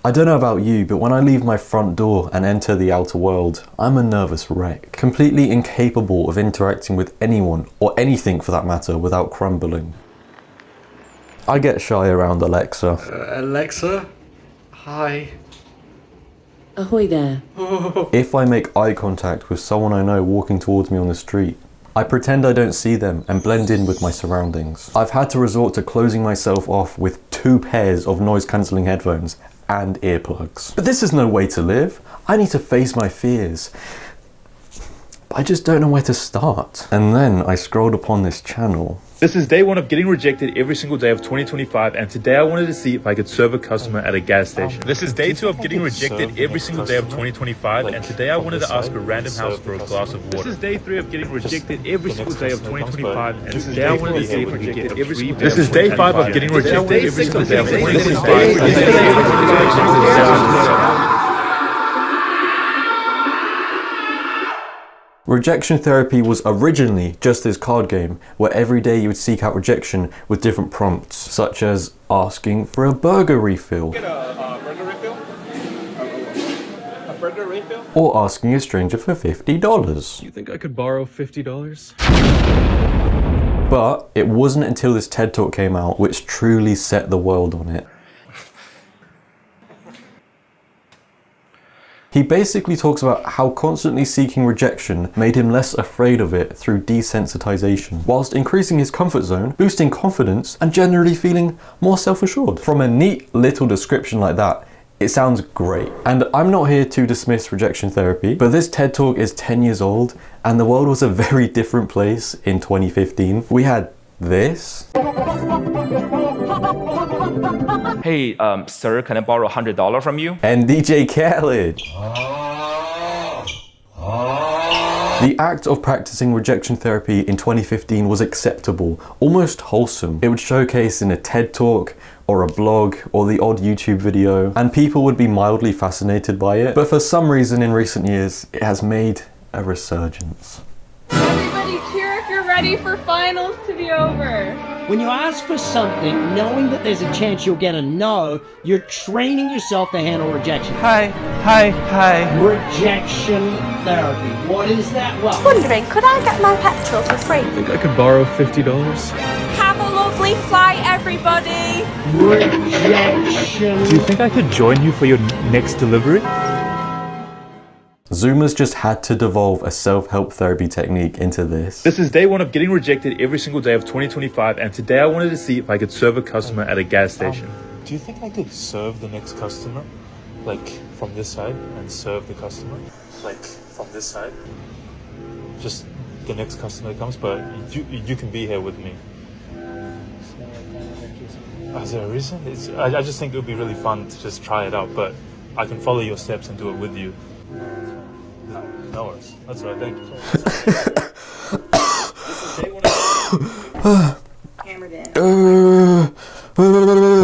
I don't know about you, but when I leave my front door and enter the outer world, I'm a nervous wreck, completely incapable of interacting with anyone, or anything for that matter, without crumbling. I get shy around Alexa. Alexa? Hi. Ahoy there. If I make eye contact with someone I know walking towards me on the street, I pretend I don't see them and blend in with my surroundings. I've had to resort to closing myself off with 2 pairs of noise-cancelling headphones and earplugs. But this is no way to live. I need to face my fears. But I just don't know where to start. And then I scrolled upon this channel. This is day 1 of getting rejected every single day of 2025, and today I wanted to see if I could serve a customer at a gas station. This is day 2 of getting rejected every single day of 2025, and today I wanted to ask a random house for a glass of water. This is day 3 of getting rejected every single day of 2025, and today I wanted to see if I could get every single day. This is day 5 of getting rejected every single day of 2025. Rejection Therapy was originally just this card game where every day you would seek out rejection with different prompts, such as asking for a burger refill, Get a burger refill? A burger refill? or asking a stranger for $50. You think I could borrow $50? But it wasn't until this TED Talk came out which truly set the world on it. He basically talks about how constantly seeking rejection made him less afraid of it through desensitization, whilst increasing his comfort zone, boosting confidence, and generally feeling more self-assured. From a neat little description like that, it sounds great. And I'm not here to dismiss rejection therapy, but this TED Talk is 10 years old, and the world was a very different place in 2015. We had this. Hey, sir, can I borrow $100 from you? And DJ Khaled. The act of practicing rejection therapy in 2015 was acceptable, almost wholesome. It would showcase in a TED Talk, or a blog, or the odd YouTube video, and people would be mildly fascinated by it. But for some reason in recent years, it has made a resurgence. Everybody cheer if you're ready for finals to be over. When you ask for something, knowing that there's a chance you'll get a no, you're training yourself to handle rejection. Hi. Rejection therapy. What is that? Well, Wondering, could I get my petrol for free? Think I could borrow $50? Have a lovely flight, everybody. rejection. Do you think I could join you for your next delivery? Zoomers just had to devolve a self-help therapy technique into this. This is day 1 of getting rejected every single day of 2025, and today I wanted to see if I could serve a customer at a gas station. Do you think I could serve the next customer? Like, from this side and serve the customer? Like, from this side? Just the next customer that comes, but you can be here with me. Is there a reason? I just think it would be really fun to just try it out, but I can follow your steps and do it with you. No worries. That's right, thank you. Hammered in.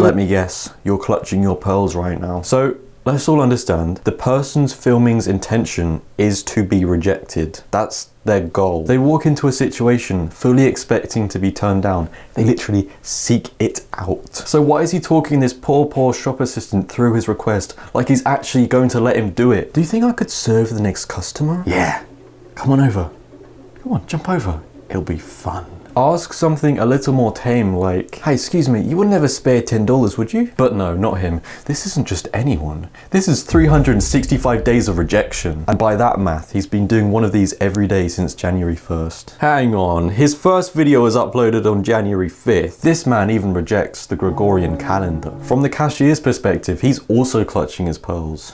Let me guess, you're clutching your pearls right now. So, let's all understand, the person's filming's intention is to be rejected. That's their goal. They walk into a situation fully expecting to be turned down. They literally seek it out. So why is he talking this poor shop assistant through his request like he's actually going to let him do it? Do you think I could serve the next customer? Yeah, come on over. Come on, jump over. It'll be fun. Ask something a little more tame like, hey, excuse me, you would never spare $10, would you? But no, not him. This isn't just anyone. This is 365 days of rejection. And by that math, he's been doing one of these every day since January 1st. Hang on, his first video was uploaded on January 5th. This man even rejects the Gregorian calendar. From the cashier's perspective, he's also clutching his pearls.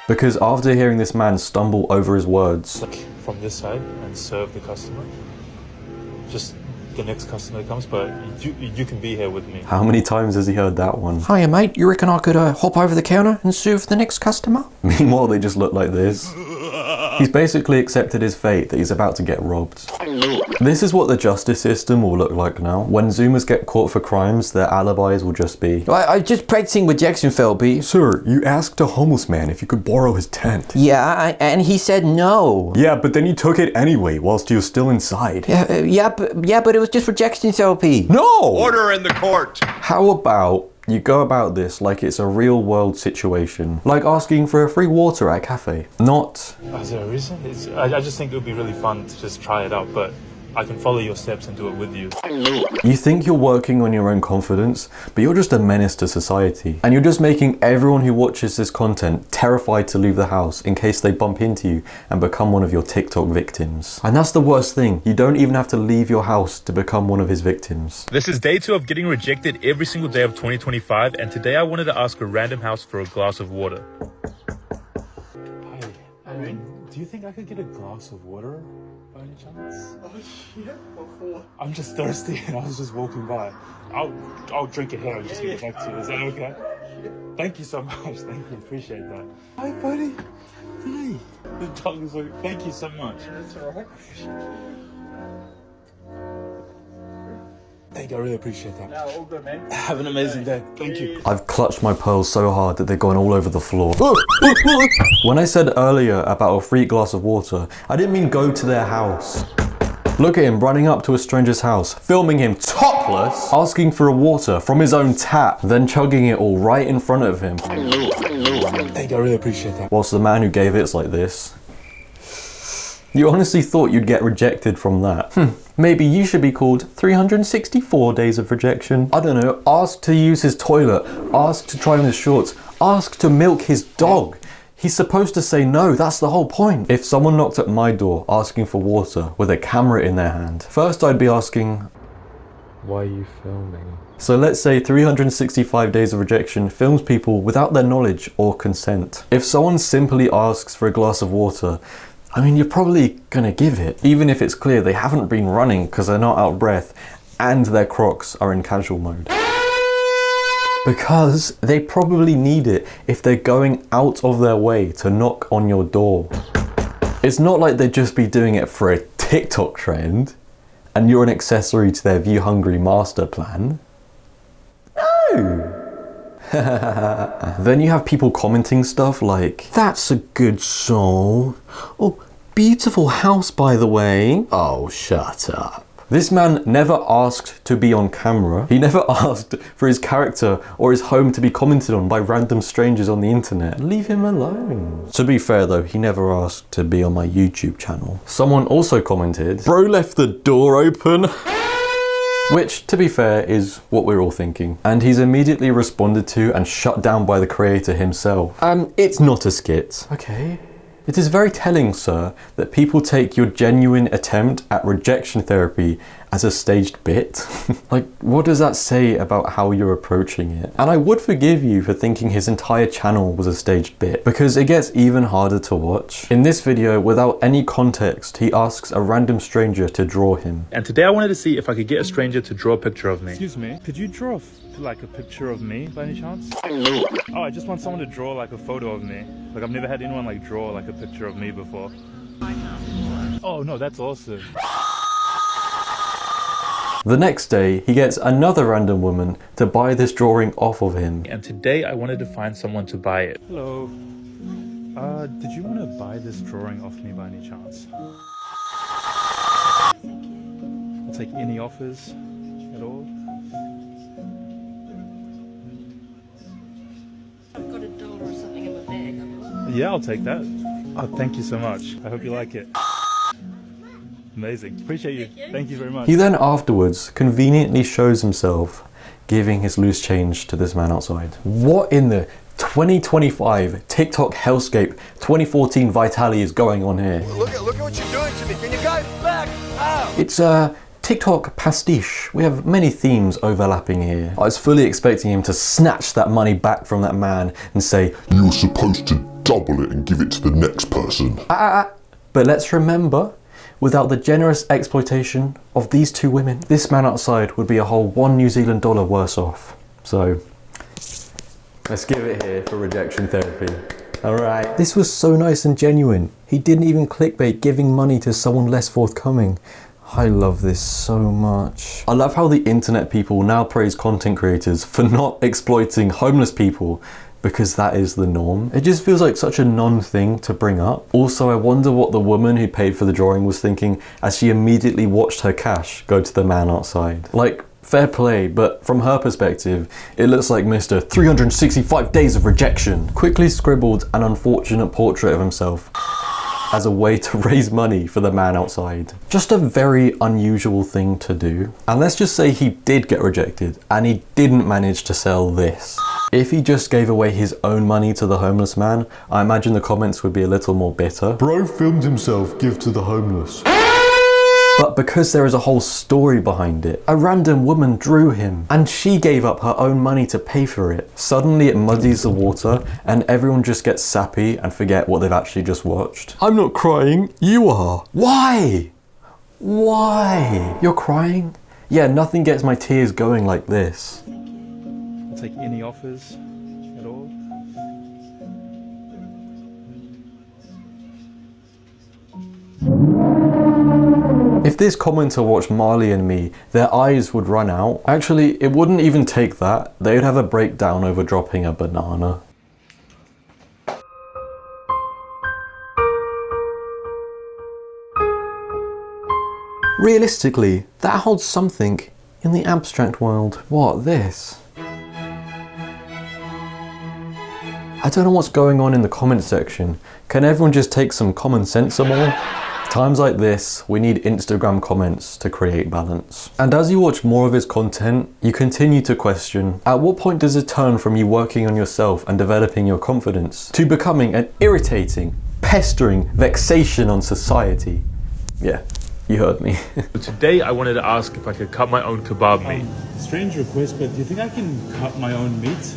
Because after hearing this man stumble over his words, Like, from this side and serve the customer. Just the next customer that comes, but you can be here with me. how many times has he heard that one? Hiya mate, you reckon I could hop over the counter and serve the next customer? Meanwhile, they just look like this. He's basically accepted his fate that he's about to get robbed. This is what the justice system will look like now. When Zoomers get caught for crimes, their alibis will just be, I just practicing rejection therapy. Sir, you asked a homeless man if you could borrow his tent. Yeah, and he said no. Yeah, but then you took it anyway whilst you were still inside. Yeah, but it was just rejection therapy. No! Order in the court! How about You go about this like it's a real world situation, like asking for a free water at a cafe. Not... Is there a reason? I just think it would be really fun to just try it out, but I can follow your steps and do it with you. You think you're working on your own confidence, but you're just a menace to society. And you're just making everyone who watches this content terrified to leave the house in case they bump into you and become one of your TikTok victims. And that's the worst thing. You don't even have to leave your house to become one of his victims. This is day 2 of getting rejected every single day of 2025, and today I wanted to ask a random house for a glass of water. Hi. Do you think I could get a glass of water by any chance? Oh, yeah, before. I'm just thirsty and I was just walking by. I'll drink it here and just give it back to you. Is that okay? Yeah. Thank you so much. Thank you. Appreciate that. Hi, buddy. Hi. The dog is like, thank you so much. That's alright. Thank you. I really appreciate that. No, all good, man. Have an amazing day. Thank you. I've clutched my pearls so hard that they've gone all over the floor. When I said earlier about a free glass of water, I didn't mean go to their house. Look at him running up to a stranger's house, filming him topless, asking for a water from his own tap, then chugging it all right in front of him. Thank you. I really appreciate that. Whilst the man who gave it's like this. You honestly thought you'd get rejected from that. Maybe you should be called 364 days of rejection. I don't know, ask to use his toilet, ask to try on his shorts, ask to milk his dog. He's supposed to say no, that's the whole point. If someone knocked at my door asking for water with a camera in their hand, first I'd be asking, why are you filming? So let's say 365 days of rejection films people without their knowledge or consent. If someone simply asks for a glass of water, I mean, you're probably gonna give it, even if it's clear they haven't been running because they're not out of breath and their Crocs are in casual mode. Because they probably need it if they're going out of their way to knock on your door. It's not like they'd just be doing it for a TikTok trend and you're an accessory to their view-hungry master plan. No! Then you have people commenting stuff like, that's a good soul. Oh, beautiful house by the way. Oh, shut up. This man never asked to be on camera. He never asked for his character or his home to be commented on by random strangers on the internet. Leave him alone. To be fair though, he never asked to be on my YouTube channel. Someone also commented, bro left the door open. Which, to be fair, is what we're all thinking. And he's immediately responded to and shut down by the creator himself. It's not a skit. Okay. It is very telling, sir, that people take your genuine attempt at rejection therapy as a staged bit. Like, what does that say about how you're approaching it? And I would forgive you for thinking his entire channel was a staged bit, because it gets even harder to watch. In this video, without any context, he asks a random stranger to draw him. And today I wanted to see if I could get a stranger to draw a picture of me. Excuse me, could you draw like a picture of me by any chance? Oh, I just want someone to draw like a photo of me. Like I've never had anyone like draw like a picture of me before. Oh no, that's awesome. The next day, he gets another random woman to buy this drawing off of him. And today I wanted to find someone to buy it. Hello. Did you want to buy this drawing off me by any chance? I'll take any offers at all. I've got $1 or something in my bag. Yeah, I'll take that. Oh, thank you so much. I hope you like it. Amazing. Appreciate you. Thank you very much. He then afterwards conveniently shows himself giving his loose change to this man outside. What in the 2025 TikTok hellscape 2014 Vitali is going on here? Look at what you're doing to me. Can you guys back out? It's a TikTok pastiche. We have many themes overlapping here. I was fully expecting him to snatch that money back from that man and say, you're supposed to double it and give it to the next person. But let's remember, without the generous exploitation of these two women, this man outside would be a whole $1 New Zealand worse off. So, let's give it here for rejection therapy. Alright. This was so nice and genuine. He didn't even clickbait giving money to someone less forthcoming. I love this so much. I love how the internet people now praise content creators for not exploiting homeless people, because that is the norm. It just feels like such a non-thing to bring up. Also, I wonder what the woman who paid for the drawing was thinking as she immediately watched her cash go to the man outside. Like, fair play, but from her perspective, it looks like Mr. 365 Days of Rejection quickly scribbled an unfortunate portrait of himself as a way to raise money for the man outside. Just a very unusual thing to do. And let's just say he did get rejected and he didn't manage to sell this. If he just gave away his own money to the homeless man, I imagine the comments would be a little more bitter. Bro filmed himself give to the homeless. But because there is a whole story behind it, a random woman drew him and she gave up her own money to pay for it. Suddenly it muddies the water and everyone just gets sappy and forget what they've actually just watched. I'm not crying, you are. Why? Why? You're crying? Yeah, nothing gets my tears going like this. I'll take any offers at all. If this commenter watched Marley and Me, their eyes would run out. Actually, it wouldn't even take that. They'd have a breakdown over dropping a banana. Realistically, that holds something in the abstract world. What, this? I don't know what's going on in the comment section. Can everyone just take some common sense some more? Times like this, we need Instagram comments to create balance. And as you watch more of his content, you continue to question, at what point does it turn from you working on yourself and developing your confidence to becoming an irritating, pestering vexation on society? Yeah, you heard me. Today I wanted to ask if I could cut my own kebab meat. Strange request, but do you think I can cut my own meat?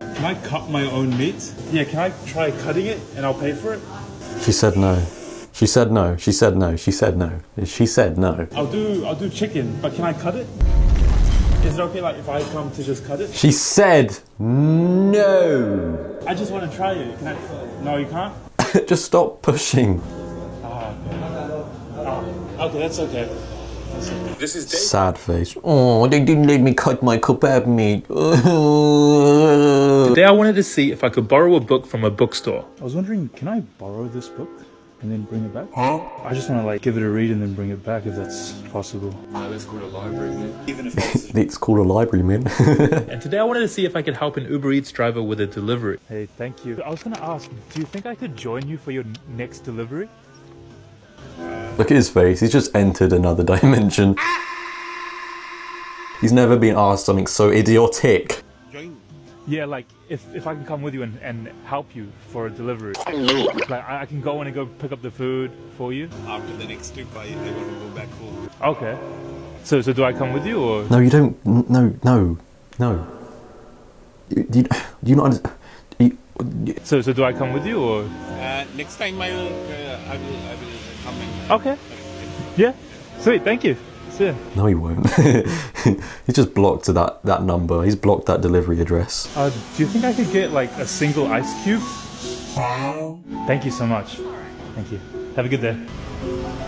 Can I cut my own meat? Yeah, can I try cutting it and I'll pay for it? She said no. She said no. She said no. She said no. She said no. I'll do chicken, but can I cut it? Is it okay like if I come to just cut it? She said no. I just want to try it. Can I? No, you can't? Just stop pushing. Okay, that's okay. This is Dave. Sad face. Oh, they didn't let me cut my kebab meat. Today I wanted to see if I could borrow a book from a bookstore. I was wondering, can I borrow this book and then bring it back? Huh? I just want to like give it a read and then bring it back if that's possible. Let's go to the library, man. Even if it's called a library, man. And today I wanted to see if I could help an Uber Eats driver with a delivery. Hey, thank you. I was going to ask, do you think I could join you for your next delivery? Look at his face, he's just entered another dimension. He's never been asked something so idiotic. Yeah, like if I can come with you and help you for a delivery. Like I can go in and go pick up the food for you. After the next trip, I want to go back home. Okay. So do I come with you or? No, you don't. No. You not understand? So do I come with you or? Next time I will come and... Okay. Yeah. Sweet. Thank you. See ya. No, he won't. He's just blocked that number. He's blocked that delivery address. Do you think I could get like a single ice cube? Thank you so much. Thank you. Have a good day.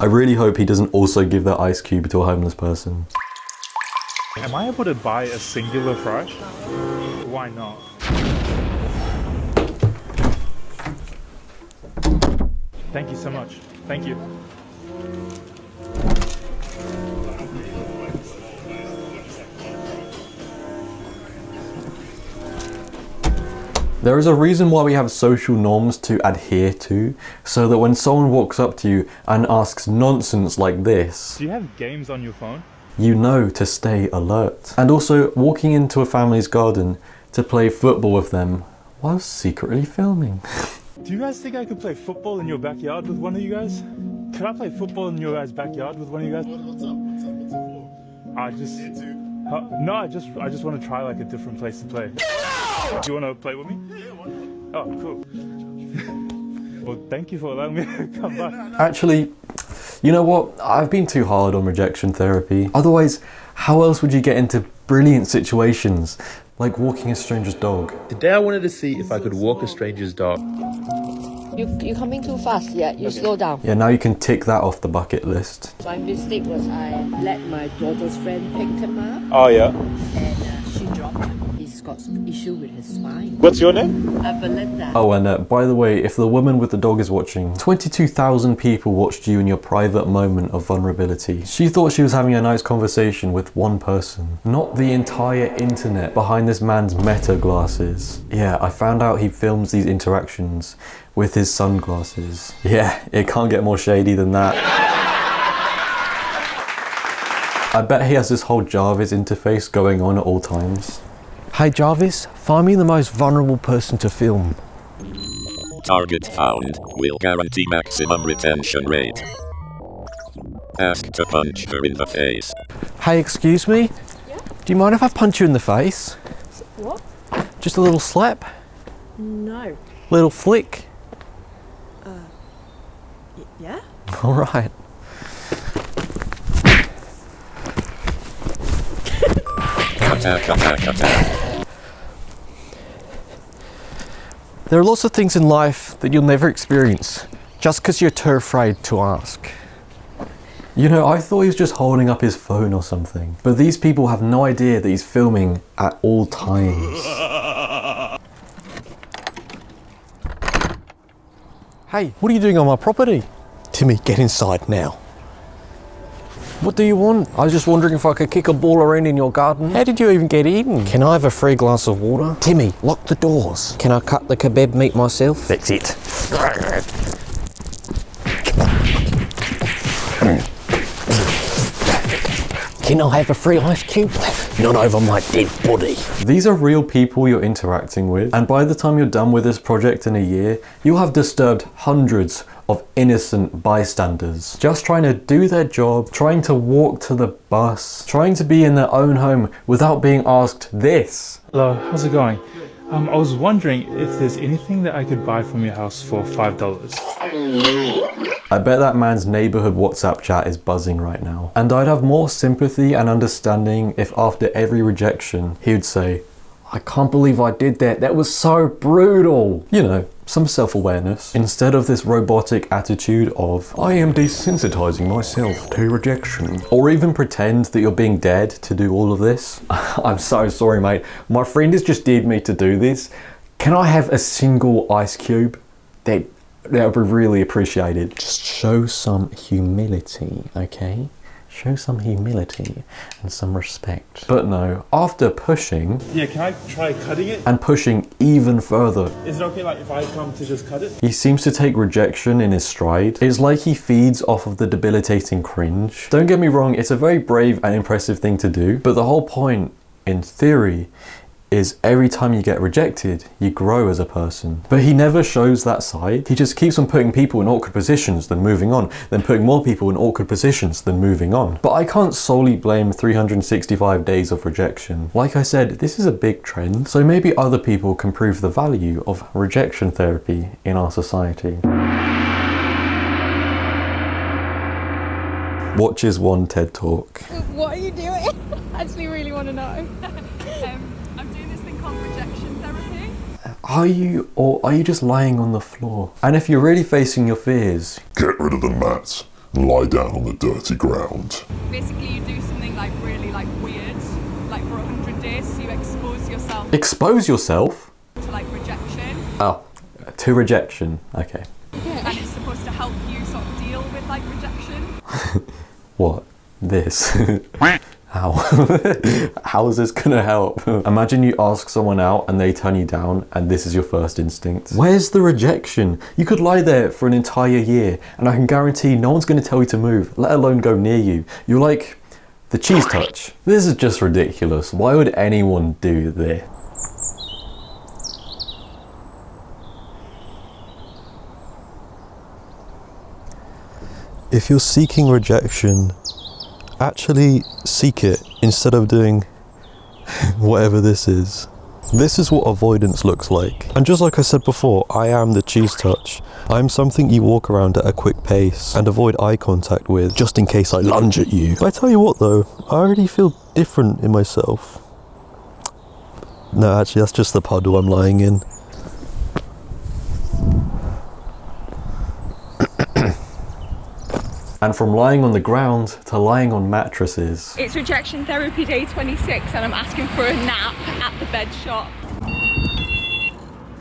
I really hope he doesn't also give that ice cube to a homeless person. Am I able to buy a singular fry? Why not? Thank you so much. Thank you. There is a reason why we have social norms to adhere to, so that when someone walks up to you and asks nonsense like this, do you have games on your phone? You know to stay alert. And also walking into a family's garden to play football with them while secretly filming. Do you guys think I could play football in your backyard with one of you guys? Can I play football in your guys' backyard with one of you guys? What's up? What's it for? I just... no, I just want to try like a different place to play. No! Do you want to play with me? Yeah, why not? Oh, cool. Well, thank you for allowing me to come back. Actually, you know what? I've been too hard on rejection therapy. Otherwise, how else would you get into brilliant situations like walking a stranger's dog? Today I wanted to see if I could walk a stranger's dog. You're coming too fast, yeah, you slow down. Yeah, now you can tick that off the bucket list. My mistake was I let my daughter's friend pick him up. Oh yeah? And she dropped him. He's got some issue with his spine. What's your name? Belinda. Oh, and by the way, if the woman with the dog is watching, 22,000 people watched you in your private moment of vulnerability. She thought she was having a nice conversation with one person, not the entire internet behind this man's Meta glasses. Yeah, I found out he films these interactions with his sunglasses. Yeah, it can't get more shady than that. I bet he has this whole Jarvis interface going on at all times. Hey Jarvis, find me the most vulnerable person to film. Target found. Will guarantee maximum retention rate. Ask to punch her in the face. Hey, excuse me? Yeah? Do you mind if I punch you in the face? What? Just a little slap? No. Little flick? Yeah? Alright. Attack. There are lots of things in life that you'll never experience just because you're too afraid to ask. You know, I thought he was just holding up his phone or something, but these people have no idea that he's filming at all times. Hey, what are you doing on my property? Timmy, get inside now. What do you want? I was just wondering if I could kick a ball around in your garden. How did you even get in? Can I have a free glass of water? Timmy, lock the doors. Can I cut the kebab meat myself? That's it. Can I have a free ice cube? Not over my dead body. These are real people you're interacting with, and by the time you're done with this project in a year, you'll have disturbed hundreds of innocent bystanders, just trying to do their job, trying to walk to the bus, trying to be in their own home without being asked this. Hello, how's it going? I was wondering if there's anything that I could buy from your house for $5. I bet that man's neighborhood WhatsApp chat is buzzing right now. And I'd have more sympathy and understanding if after every rejection, he would say, I can't believe I did that. That was so brutal. You know, some self-awareness. Instead of this robotic attitude of, I am desensitizing myself to rejection. Or even pretend that you're being dead to do all of this. I'm so sorry, mate. My friend has just dared me to do this. Can I have a single ice cube? That would be really appreciated. Just show some humility, okay? Show some humility and some respect. But no, after pushing... Yeah, can I try cutting it? And pushing even further. Is it okay like if I come to just cut it? He seems to take rejection in his stride. It's like he feeds off of the debilitating cringe. Don't get me wrong, it's a very brave and impressive thing to do, but the whole point, in theory, is every time you get rejected, you grow as a person. But he never shows that side. He just keeps on putting people in awkward positions, then moving on, then putting more people in awkward positions, then moving on. But I can't solely blame 365 days of rejection. Like I said, this is a big trend, so maybe other people can prove the value of rejection therapy in our society. Watches one TED Talk. What are you doing? I actually really want to know. I'm doing this thing called rejection therapy. Are you just lying on the floor? And if you're really facing your fears, get rid of the mat and lie down on the dirty ground. Basically, you do something like really weird, like for 100 days, so you expose yourself. Expose yourself? To rejection. Oh, to rejection, okay. Yeah. And it's supposed to help you sort of deal with rejection. What? This? How? How is this gonna help? Imagine you ask someone out and they turn you down and this is your first instinct. Where's the rejection? You could lie there for an entire year and I can guarantee no one's gonna tell you to move, let alone go near you. You're like the cheese touch. This is just ridiculous. Why would anyone do this? If you're seeking rejection, actually seek it instead of doing whatever this is. This is what avoidance looks like. And just like I said before, I am the cheese touch. I'm something you walk around at a quick pace and avoid eye contact with, just in case I lunge at you. But I tell you what though, I already feel different in myself. No, actually that's just the puddle I'm lying in. And from lying on the ground to lying on mattresses. It's rejection therapy day 26 and I'm asking for a nap at the bed shop.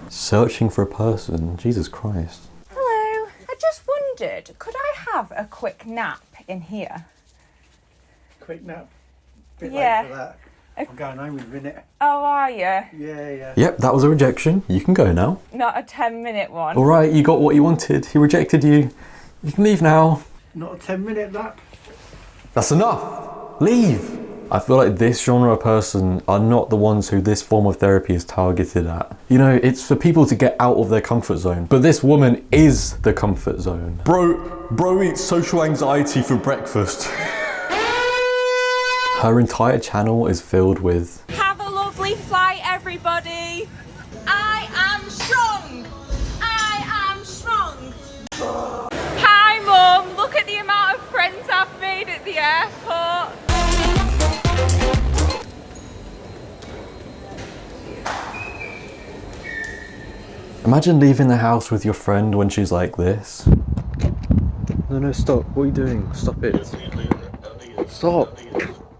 Searching for a person, Jesus Christ. Hello, I just wondered, could I have a quick nap in here? Quick nap? Bit Yeah. late for that. I'm going home in a minute. Oh, are you? Yeah. Yep, that was a rejection. You can go now. Not a 10-minute one. Alright, you got what you wanted. He rejected you. You can leave now. Not a 10-minute nap. That's enough. Leave. I feel like this genre of person are not the ones who this form of therapy is targeted at. You know, it's for people to get out of their comfort zone. But this woman is the comfort zone. Bro eats social anxiety for breakfast. Her entire channel is filled with... Have a lovely flight, everybody. I am strong. I am strong. Hi Mum, look at the amount of friends I've made at the airport. Imagine leaving the house with your friend when she's like this. No, stop. What are you doing? Stop it. Stop.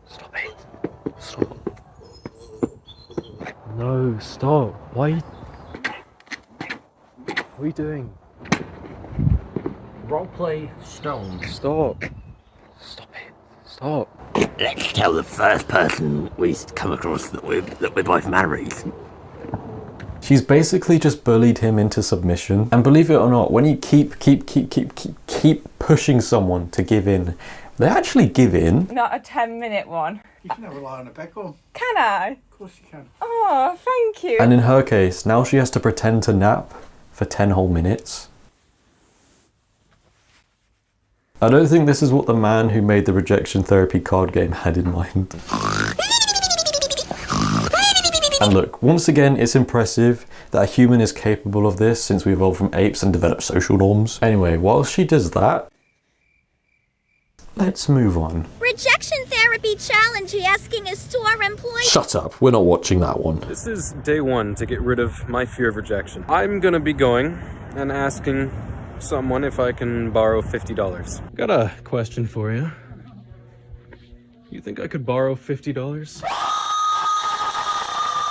Stop it. Stop. No, stop. Why? What are you doing? Roleplay stone. Stop. Stop it. Stop. Let's tell the first person we come across that we're both married. She's basically just bullied him into submission. And believe it or not, when you keep pushing someone to give in, they actually give in. Not a 10-minute one. You can have a lie on a bed, go on. Can I? Of course you can. Oh, thank you. And in her case, now she has to pretend to nap for 10 whole minutes. I don't think this is what the man who made the rejection therapy card game had in mind. And look, once again, it's impressive that a human is capable of this since we evolved from apes and developed social norms. Anyway, whilst she does that, let's move on. Rejection therapy challenge asking a store employee. Shut up, we're not watching that one. This is day one to get rid of my fear of rejection. I'm gonna be going and asking someone if I can borrow $50. Got a question for you. You think I could borrow $50?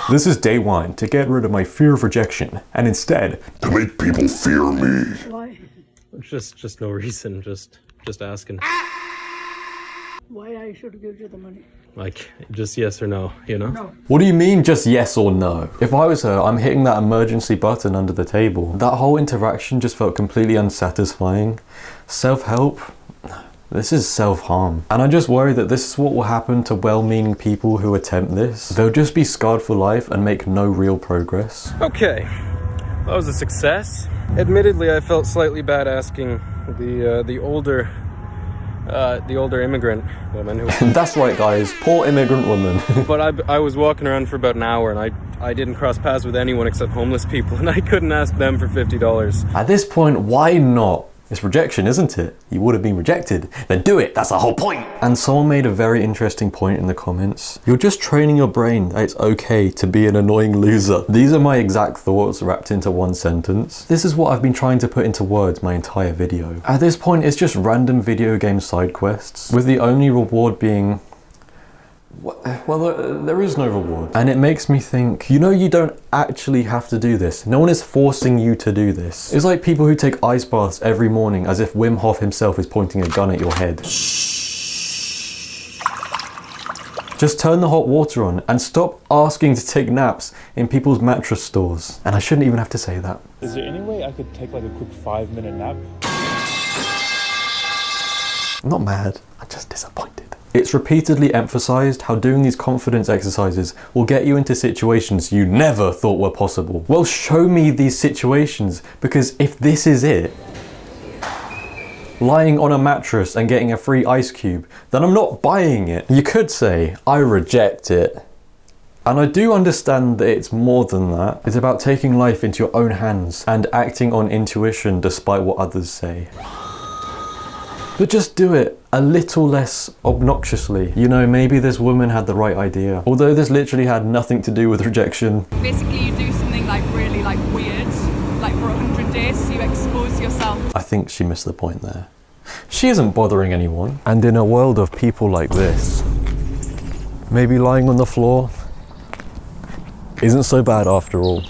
This is day one to get rid of my fear of rejection, and instead, to make people fear me. Why? Just no reason, just asking. Why I should give you the money? Like, just yes or no, you know? No. What do you mean just yes or no? If I was her, I'm hitting that emergency button under the table. That whole interaction just felt completely unsatisfying. Self-help? This is self-harm. And I just worry that this is what will happen to well-meaning people who attempt this. They'll just be scarred for life and make no real progress. Okay, that was a success. Admittedly, I felt slightly bad asking the older immigrant woman who... That's right, guys, poor immigrant woman. But I was walking around for about an hour and I didn't cross paths with anyone except homeless people, and I couldn't ask them for $50. At this point, why not? It's rejection, isn't it? You would have been rejected. Then do it, that's the whole point. And someone made a very interesting point in the comments. You're just training your brain that it's okay to be an annoying loser. These are my exact thoughts wrapped into one sentence. This is what I've been trying to put into words my entire video. At this point, it's just random video game side quests, with the only reward being... well, there is no reward. And it makes me think, you know, you don't actually have to do this. No one is forcing you to do this. It's like people who take ice baths every morning as if Wim Hof himself is pointing a gun at your head. Just turn the hot water on and stop asking to take naps in people's mattress stores. And I shouldn't even have to say that. Is there any way I could take like a quick 5-minute nap? I'm not mad, I'm just disappointed. It's repeatedly emphasized how doing these confidence exercises will get you into situations you never thought were possible. Well, show me these situations, because if this is it, lying on a mattress and getting a free ice cube, then I'm not buying it. You could say, I reject it. And I do understand that it's more than that. It's about taking life into your own hands and acting on intuition despite what others say. But just do it a little less obnoxiously. You know, maybe this woman had the right idea. Although this literally had nothing to do with rejection. Basically, you do something like really like weird, like for 100 days, so you expose yourself. I think she missed the point there. She isn't bothering anyone. And in a world of people like this, maybe lying on the floor isn't so bad after all.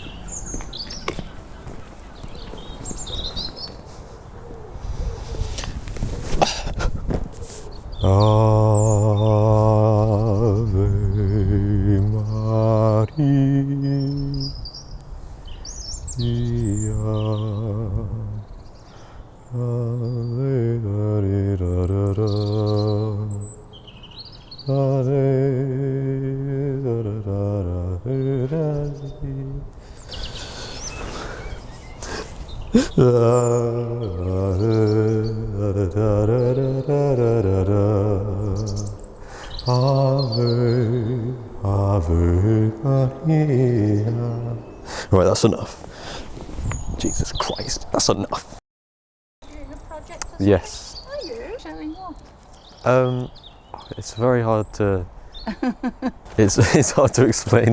Ave Maria, Ave da-da-da-da, Ave Ave Maria. Right, that's enough. Jesus Christ, that's enough. Yes. Are you? Showing what? It's very hard to. it's hard to explain.